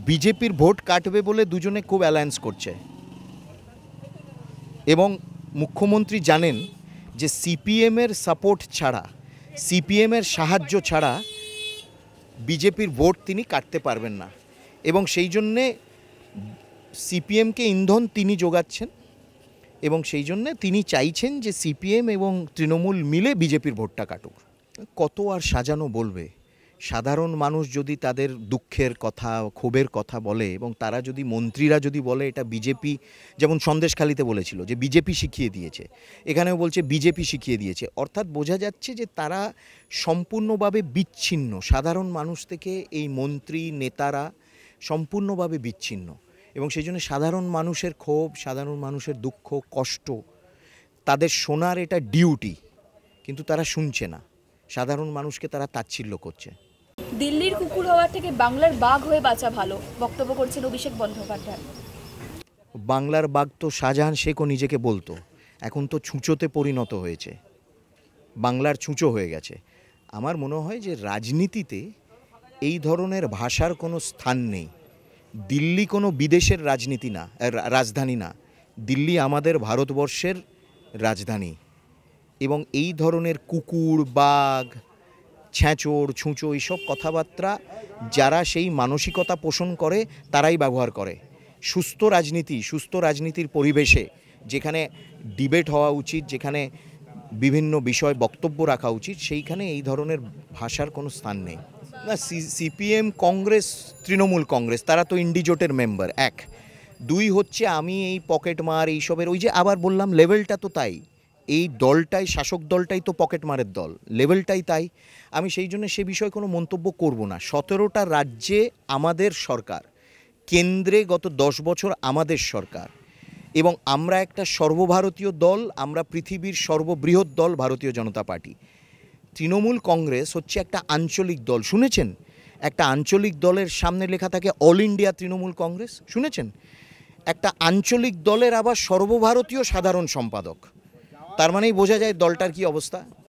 বিজেপির ভোট কাটবে বলে দুজনে খুব অ্যালায়েন্স করছে এবং মুখ্যমন্ত্রী জানেন যে সিপিএমের সাপোর্ট ছাড়া, সিপিএমের সাহায্য ছাড়া বিজেপির ভোট তিনি কাটতে পারবেন না এবং সেই জন্যে সিপিএমকে ইন্ধন তিনি যোগাচ্ছেন এবং সেই জন্যে তিনি চাইছেন যে সিপিএম এবং তৃণমূল মিলে বিজেপির ভোটটা কাটুক। কত আর সাজানো বলবে? সাধারণ মানুষ যদি তাদের দুঃখের কথা, ক্ষোভের কথা বলে এবং তারা যদি, মন্ত্রীরা যদি বলে এটা বিজেপি, যেমন সন্দেশখালিতে বলেছিল যে বিজেপি শিখিয়ে দিয়েছে, এখানেও বলছে বিজেপি শিখিয়ে দিয়েছে, অর্থাৎ বোঝা যাচ্ছে যে তারা সম্পূর্ণভাবে বিচ্ছিন্ন, সাধারণ মানুষ থেকে এই মন্ত্রী নেতারা সম্পূর্ণভাবে বিচ্ছিন্ন এবং সেই জন্য সাধারণ মানুষের ক্ষোভ, সাধারণ মানুষের দুঃখ কষ্ট তাদের শোনার এটা ডিউটি, কিন্তু তারা শুনছে না। সাধারণ মানুষকে তারা তাচ্ছিল্য করছে। দিল্লির কুকুর হওয়ার থেকে বাংলার বাঘ হয়ে বাঁচা ভালো, বক্তব্য করছেন অভিষেক বন্দ্যোপাধ্যায়। বাংলার বাঘ তো শাহজাহান শেখও নিজেকে বলতো, এখন তো ছুঁচোতে পরিণত হয়েছে, বাংলার ছুঁচো হয়ে গেছে। আমার মনে হয় যে রাজনীতিতে এই ধরনের ভাষার কোনো স্থান নেই। দিল্লি কোনো বিদেশের রাজধানী না, দিল্লি আমাদের ভারতবর্ষের রাজধানী এবং এই ধরনের কুকুর, বাঘ, ছ্যাঁচড়, ছুঁচো এইসব কথাবার্তা যারা সেই মানসিকতা পোষণ করে তারাই ব্যবহার করে। সুস্থ রাজনীতি, সুস্থ রাজনীতির পরিবেশে যেখানে ডিবেট হওয়া উচিত, যেখানে বিভিন্ন বিষয় বক্তব্য রাখা উচিত, সেইখানে এই ধরনের ভাষার কোনো স্থান নেই। না, সিপিএম, কংগ্রেস, তৃণমূল কংগ্রেস তারা তো ইন্ডিজোটের মেম্বার, এক। দুই হচ্ছে আমি এই পকেটমার এইসবের, ওই যে আবার বললাম লেভেলটা তো তাই, এই দলটাই, শাসক দলটাই তো পকেটমারের দল, লেভেলটাই তাই। আমি সেই জন্য সে বিষয়ে কোনো মন্তব্য করব না। 17টা রাজ্যে আমাদের সরকার, কেন্দ্রে গত 10 বছর আমাদের সরকার এবং আমরা একটা সর্বভারতীয় দল, আমরা পৃথিবীর সর্ববৃহৎ দল ভারতীয় জনতা পার্টি। তৃণমূল কংগ্রেস হচ্ছে একটা আঞ্চলিক দল, শুনেছেন? একটা আঞ্চলিক দলের সামনে লেখা থাকে অল ইন্ডিয়া তৃণমূল কংগ্রেস, শুনেছেন? একটা আঞ্চলিক দলের আবার সর্বভারতীয় সাধারণ সম্পাদক, তার মানেই বোঝা যায় দলটার কি অবস্থা।